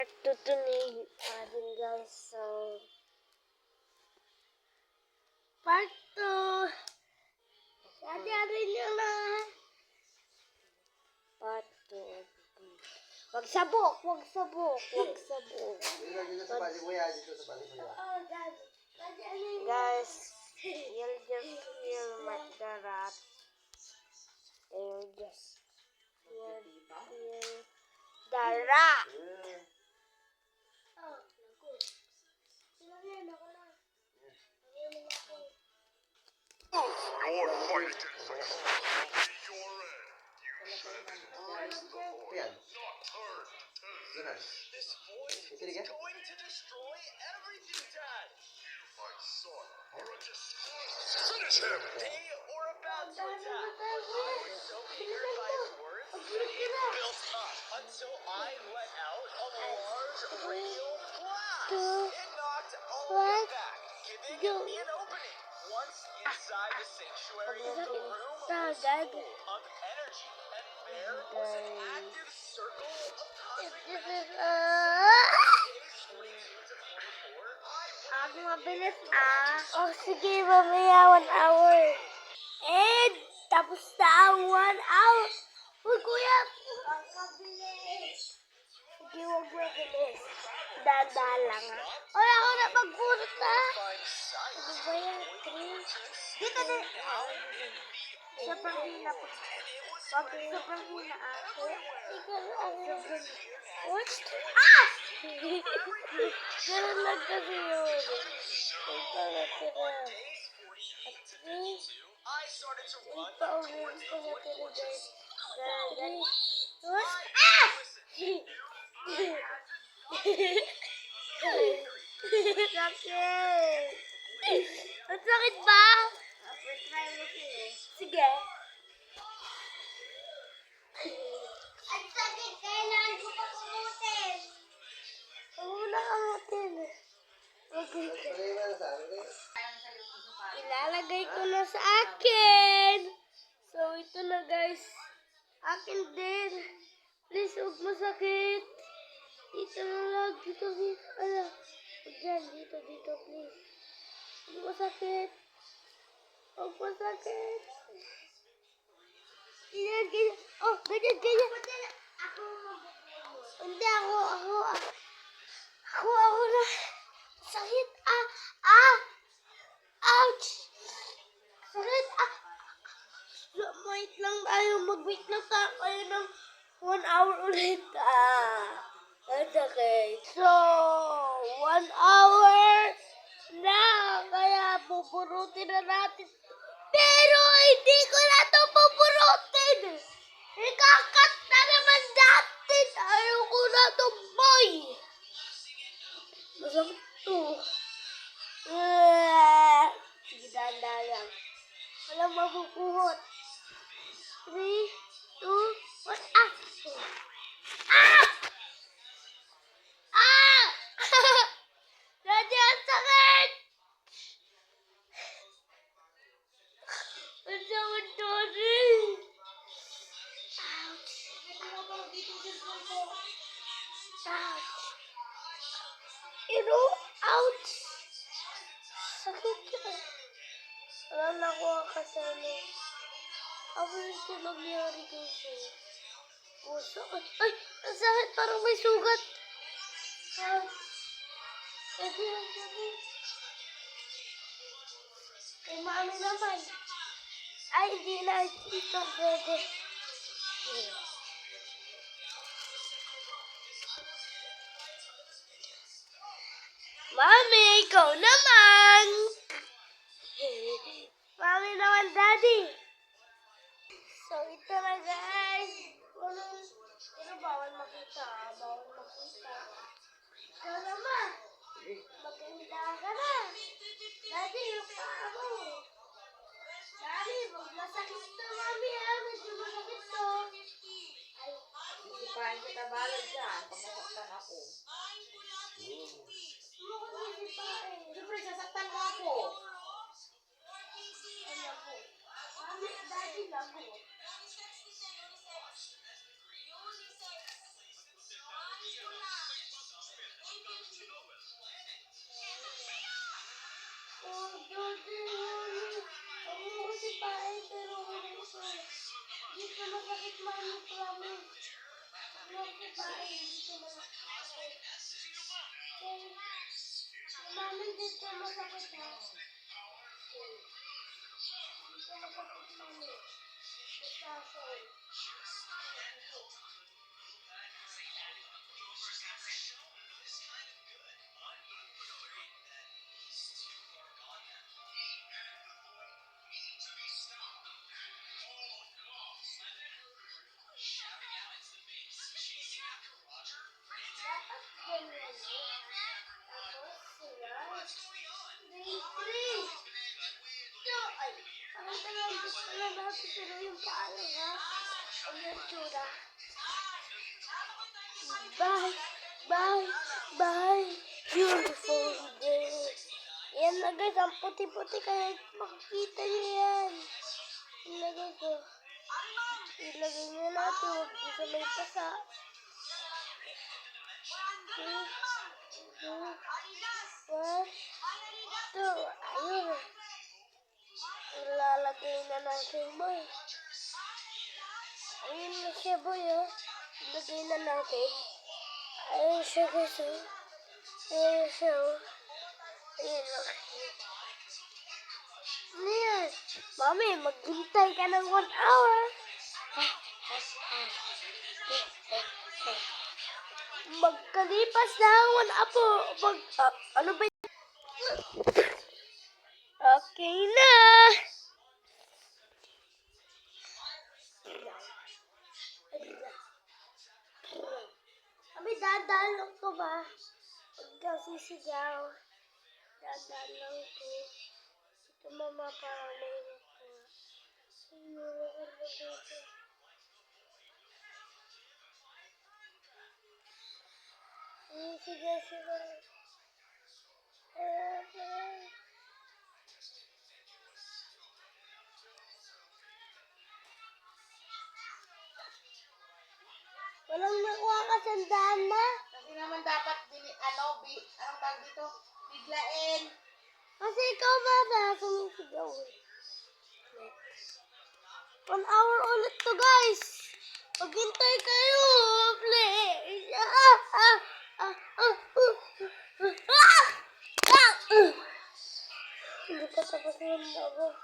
Tutunig natin guys, so part 2. Sadiyarin nyo na. Part 2. Wag sabok. Guys, you'll just feel like the rat. You'll just feel the rat. Your fight is a struggle to your end. You should embrace the void, not turn to it. This void is going to destroy everything, Dad. You, my son, are a disgrace. Finish him! They were about to attack, but I was so angered by his words that it built up until I let out a large radio blast. It knocked all of them back, giving me an opening. Once inside the sanctuary, the room was full of energy, and there was an active circle of cosmic magic. Days 42 to 44, Ako mabilis Oh, sige, mamaya 1 hour. And, tapos na ang 1 hour. Uy, kuya. Ang mabilis. Sige, huwag mabilis. Dada lang, ha. Uy, ako na magpurot na. Ano ba yan? 3. Dito na. Sobrang hina po. Sobrang hina, Ikaw lang. What? Ah! Ganun lang kasi yun. Ikaw na tira. At 3. I started to run Ipaulit towards ko the na void tira, guys. fortress. What? Ah! Sakit! Ang sakit ba? Sige. Ang sakit, kailangan ko pa kumutin. Huwag mo na kamutin. Ilalagay ko na sa akin. So, ito na guys. Akin din. Please, huwag masakit. Dito na lang. Dito. Ala. Huwag dyan. Dito, please. Huwag masakit. Huwag masakit. Ganyan. Oh, ganyan. Hindi, ako na. Sakit. Ouch. Sakit. Wait lang tayo. Mag-wait lang tayo ng 1 hour ulit. Ang sakit. So, 1 hour na. Kaya pupurutin na natin. Pero hindi ko na ito pupurutin. Ikakat na naman natin. Ayoko na ito, boy. Masakit ito. Sige, danda lang. Walang mapupuhot. 3, 2, 1. Daddy, ang sakit! Ang sakit, Daddy! Ouch! Ouch! Sakit yan. Alam na ko ang kasama. Ako rin nangyari kasi. Oh, sakit. Ay! Ang sakit! Parang may sugat. Sabi. Ay, maano naman. Ay, hindi na. Ito, pwede. Mami, ikaw naman! Mami naman, Daddy! So, ito na guys. Pero bawal makita. Ikaw naman. Maganda ka na. Daddy, yung paa mo. Daddy, masakit to, Mami. Medyo masakit to. Ay, Hindi pa kita balad dyan pag nasaktan ako. Siyempre, sasaktan mo ako. Mami, Daddy lang po. Mami, promise. Mami, dito masakit. Mami, dito masakit ha. Dito masakit, mami. Basta siya. Dapat ganyan. Tapos sila. Day 3. Ito, ay. Pakita lang gusto na natin pero yung paano ha. Ang natura. Bye. Bye. Bye. Beautiful day. Yan na guys, ang puti-puti kaya makikita niyo yan. Yan na guys, oh. Ilagay nyo natin, huwag nyo sa may pasa. One, two, ayun. Ilalagay na natin, boy. Ayun na siya, boy, oh. Ilagay na natin. Ayun siya, guys, oh. Ayun siya, oh. Ayun, okay. Ano yan? Mami, maghintay ka ng 1 hour. Magkalipas na 1 hour. Ano ba yun? Okay na. Mami, dadalong ko ba? Huwag kang sisigaw. Dadalong ko. Ito mama para may ko. Sige, sige. Walang nakuha ka sandaan na. Kasi naman dapat, anong tawag dito? Biglain. Kasi ikaw mama, sumisigaw. 1 hour ulit to guys. Maghintay kayo, please. Hindi pa tapos yung bago.